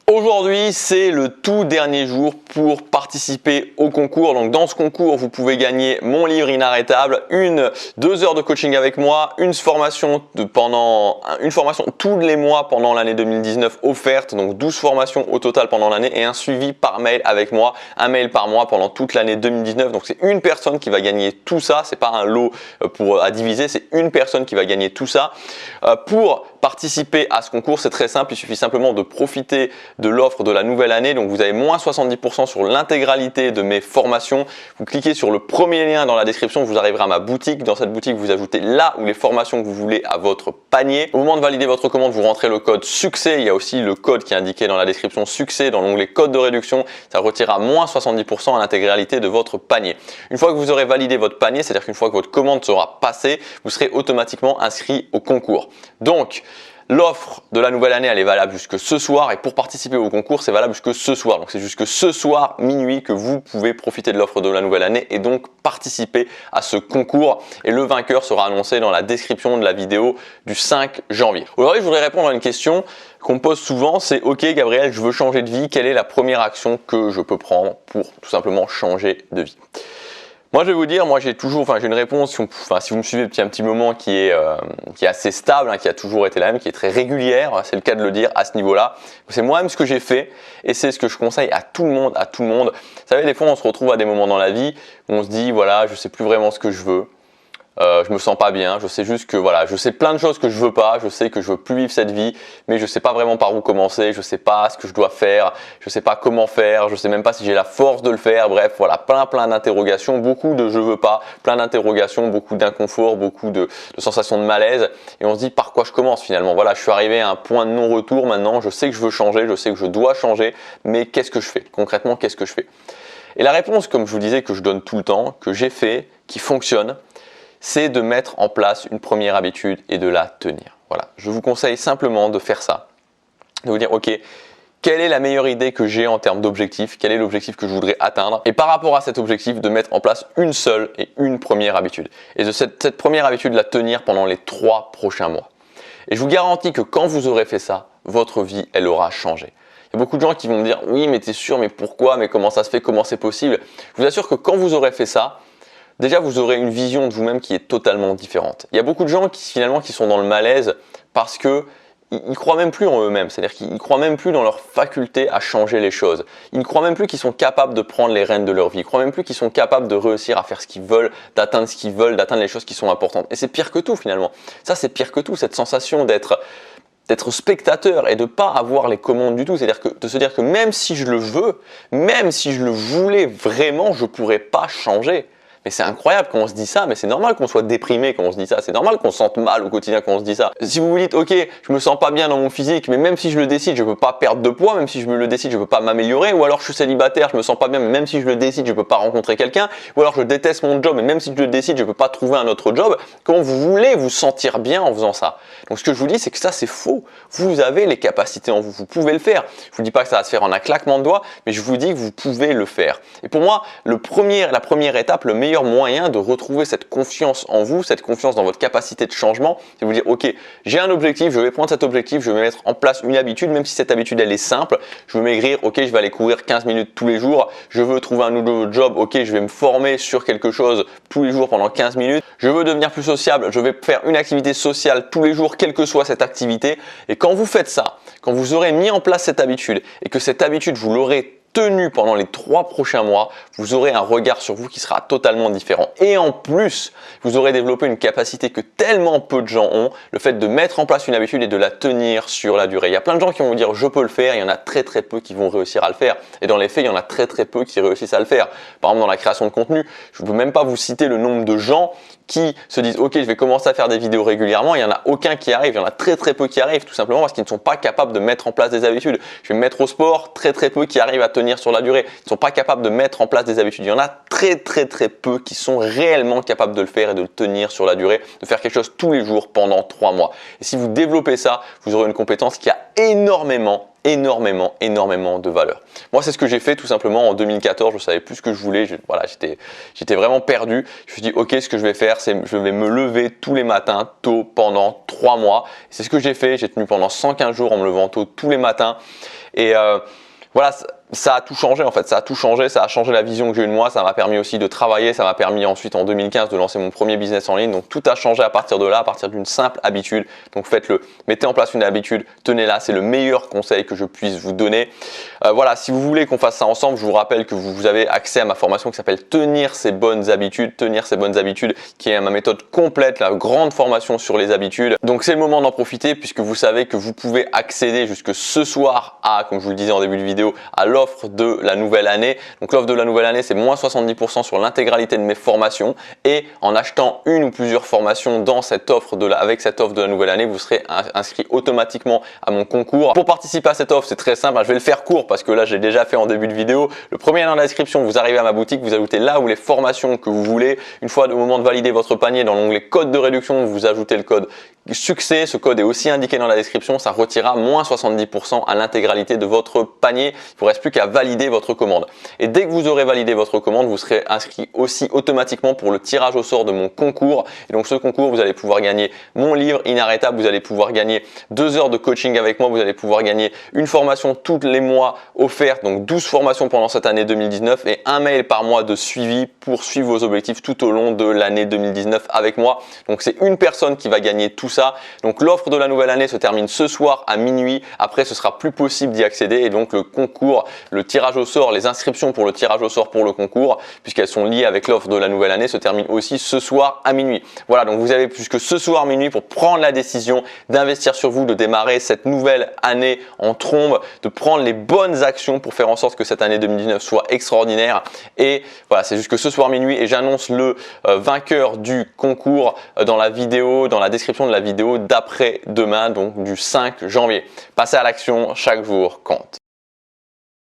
Aujourd'hui, c'est le tout dernier jour pour participer au concours. Donc dans ce concours, vous pouvez gagner mon livre inarrêtable, 2 heures de coaching avec moi, une formation tous les mois pendant l'année 2019 offerte, donc 12 formations au total pendant l'année et un suivi par mail avec moi, un mail par mois pendant toute l'année 2019. Donc c'est une personne qui va gagner tout ça, c'est pas un lot à diviser, c'est une personne qui va gagner tout ça. Pour participer à ce concours, c'est très simple, il suffit simplement de profiter de l'offre de la nouvelle année. Donc vous avez moins 70% sur l'intégralité de mes formations. Vous cliquez sur le premier lien dans la description, vous arriverez à ma boutique. Dans cette boutique, vous ajoutez là où les formations que vous voulez à votre panier. Au moment de valider votre commande, vous rentrez le code succès. Il y a aussi le code qui est indiqué dans la description succès dans l'onglet code de réduction. Ça retirera moins 70% à l'intégralité de votre panier. Une fois que vous aurez validé votre panier, c'est-à-dire qu'une fois que votre commande sera passée, vous serez automatiquement inscrit au concours. Donc, l'offre de la nouvelle année, elle est valable jusque ce soir et pour participer au concours, c'est valable jusque ce soir. Donc c'est jusque ce soir, minuit, que vous pouvez profiter de l'offre de la nouvelle année et donc participer à ce concours. Et le vainqueur sera annoncé dans la description de la vidéo du 5 janvier. Aujourd'hui, je voudrais répondre à une question qu'on me pose souvent, c'est « Ok Gabriel, je veux changer de vie, quelle est la première action que je peux prendre pour tout simplement changer de vie ?» Moi, je vais vous dire, j'ai une réponse, si vous me suivez depuis un petit moment, qui est assez stable, qui a toujours été la même, qui est très régulière, c'est le cas de le dire à ce niveau-là. C'est moi-même ce que j'ai fait et c'est ce que je conseille à tout le monde, Vous savez, des fois, on se retrouve à des moments dans la vie où on se dit, voilà, je sais plus vraiment ce que je veux. Je me sens pas bien, je sais juste que je sais plein de choses que je veux pas, je sais que je veux plus vivre cette vie, mais je sais pas vraiment par où commencer, je sais pas ce que je dois faire, je sais pas comment faire, je sais même pas si j'ai la force de le faire, bref, plein d'interrogations, beaucoup de je veux pas, plein d'interrogations, beaucoup d'inconfort, beaucoup de sensations de malaise et on se dit par quoi je commence finalement. Voilà, je suis arrivé à un point de non-retour maintenant, je sais que je veux changer, je sais que je dois changer, mais qu'est-ce que je fais? Concrètement, qu'est-ce que je fais? Et la réponse, comme je vous disais, que je donne tout le temps, que j'ai fait, qui fonctionne, c'est de mettre en place une première habitude et de la tenir. Voilà, je vous conseille simplement de faire ça, de vous dire ok, quelle est la meilleure idée que j'ai en termes d'objectif, quel est l'objectif que je voudrais atteindre et par rapport à cet objectif de mettre en place une seule et une première habitude et de cette première habitude la tenir pendant les 3 prochains mois. Et je vous garantis que quand vous aurez fait ça, votre vie elle aura changé. Il y a beaucoup de gens qui vont me dire oui mais t'es sûr, mais pourquoi, mais comment ça se fait, comment c'est possible? Je vous assure que quand vous aurez fait ça, déjà, vous aurez une vision de vous-même qui est totalement différente. Il y a beaucoup de gens qui sont dans le malaise parce qu'ils ne croient même plus en eux-mêmes. C'est-à-dire qu'ils ne croient même plus dans leur faculté à changer les choses. Ils ne croient même plus qu'ils sont capables de prendre les rênes de leur vie. Ils ne croient même plus qu'ils sont capables de réussir à faire ce qu'ils veulent, d'atteindre ce qu'ils veulent, d'atteindre les choses qui sont importantes. Et c'est pire que tout finalement. Ça, c'est pire que tout, cette sensation d'être spectateur et de ne pas avoir les commandes du tout. C'est-à-dire de se dire que même si je le veux, même si je le voulais vraiment, je ne pourrais pas changer. Mais c'est incroyable quand on se dit ça, mais c'est normal qu'on soit déprimé quand on se dit ça, c'est normal qu'on se sente mal au quotidien quand on se dit ça. Si vous vous dites, ok, je me sens pas bien dans mon physique, mais même si je le décide, je peux pas perdre de poids, même si je me le décide, je peux pas m'améliorer, ou alors je suis célibataire, je me sens pas bien, mais même si je le décide, je peux pas rencontrer quelqu'un, ou alors je déteste mon job, mais même si je le décide, je peux pas trouver un autre job, comment vous voulez vous sentir bien en faisant ça? Donc ce que je vous dis, c'est que ça c'est faux. Vous avez les capacités en vous, vous pouvez le faire. Je vous dis pas que ça va se faire en un claquement de doigts, mais je vous dis que vous pouvez le faire. Et pour moi, la première étape, le meilleur moyen de retrouver cette confiance en vous, cette confiance dans votre capacité de changement, c'est vous dire ok, j'ai un objectif, je vais prendre cet objectif, je vais mettre en place une habitude, même si cette habitude elle est simple, je vais m'aigrir, ok, je vais aller courir 15 minutes tous les jours, je veux trouver un nouveau job, ok, je vais me former sur quelque chose tous les jours pendant 15 minutes, je veux devenir plus sociable, je vais faire une activité sociale tous les jours, quelle que soit cette activité. Et quand vous faites ça, quand vous aurez mis en place cette habitude et que cette habitude vous l'aurez tenue pendant les 3 prochains mois, vous aurez un regard sur vous qui sera totalement différent. Et en plus, vous aurez développé une capacité que tellement peu de gens ont, le fait de mettre en place une habitude et de la tenir sur la durée. Il y a plein de gens qui vont vous dire je peux le faire, il y en a très peu qui vont réussir à le faire. Et dans les faits, il y en a très peu qui réussissent à le faire. Par exemple, dans la création de contenu, je ne peux même pas vous citer le nombre de gens qui se disent ok, je vais commencer à faire des vidéos régulièrement, il n'y en a aucun qui arrive, il y en a très peu qui arrivent, tout simplement parce qu'ils ne sont pas capables de mettre en place des habitudes. Je vais me mettre au sport, très peu qui arrivent à tenir sur la durée, ils ne sont pas capables de mettre en place des habitudes. Il y en a très peu qui sont réellement capables de le faire et de le tenir sur la durée, de faire quelque chose tous les jours pendant 3 mois. Et si vous développez ça, vous aurez une compétence qui a énormément énormément de valeur. Moi, c'est ce que j'ai fait tout simplement en 2014. Je savais plus ce que je voulais. Voilà, j'étais vraiment perdu. Je me suis dit, ok, ce que je vais faire, c'est je vais me lever tous les matins tôt pendant 3 mois. C'est ce que j'ai fait. J'ai tenu pendant 115 jours en me levant tôt tous les matins. Et voilà, ça a tout changé en fait, ça a tout changé, ça a changé la vision que j'ai eue de moi, ça m'a permis aussi de travailler, ça m'a permis ensuite en 2015 de lancer mon premier business en ligne. Donc tout a changé à partir de là, à partir d'une simple habitude. Donc faites-le, mettez en place une habitude, tenez-la, c'est le meilleur conseil que je puisse vous donner. Voilà, si vous voulez qu'on fasse ça ensemble, je vous rappelle que vous avez accès à ma formation qui s'appelle Tenir ses bonnes habitudes, qui est ma méthode complète, la grande formation sur les habitudes. Donc c'est le moment d'en profiter puisque vous savez que vous pouvez accéder jusque ce soir à, comme je vous le disais en début de vidéo, à l'offre de la nouvelle année. Donc l'offre de la nouvelle année, c'est moins 70% sur l'intégralité de mes formations, et en achetant une ou plusieurs formations dans cette offre avec cette offre de la nouvelle année, vous serez inscrit automatiquement à mon concours. Pour participer à cette offre, c'est très simple, je vais le faire court parce que là j'ai déjà fait en début de vidéo. Le premier lien dans la description, vous arrivez à ma boutique, vous ajoutez là où les formations que vous voulez. Une fois au moment de valider votre panier, dans l'onglet code de réduction, vous ajoutez le code succès. Ce code est aussi indiqué dans la description, ça retirera moins 70% à l'intégralité de votre panier. Il ne vous reste plus qu'à valider votre commande. Et dès que vous aurez validé votre commande, vous serez inscrit aussi automatiquement pour le tirage au sort de mon concours. Et donc ce concours, vous allez pouvoir gagner mon livre Inarrêtable, vous allez pouvoir gagner 2 heures de coaching avec moi, vous allez pouvoir gagner une formation tous les mois offerte, donc 12 formations pendant cette année 2019 et un mail par mois de suivi pour suivre vos objectifs tout au long de l'année 2019 avec moi. Donc c'est une personne qui va gagner tout ça. Donc l'offre de la nouvelle année se termine ce soir à minuit. Après, ce sera plus possible d'y accéder et donc le concours, le tirage au sort, les inscriptions pour le tirage au sort pour le concours, puisqu'elles sont liées avec l'offre de la nouvelle année, se terminent aussi ce soir à minuit. Voilà, donc vous avez jusque ce soir minuit pour prendre la décision d'investir sur vous, de démarrer cette nouvelle année en trombe, de prendre les bonnes actions pour faire en sorte que cette année 2019 soit extraordinaire. Et voilà, c'est jusque ce soir minuit et j'annonce le vainqueur du concours dans la vidéo, dans la description de la vidéo d'après-demain, donc du 5 janvier. Passez à l'action, chaque jour compte.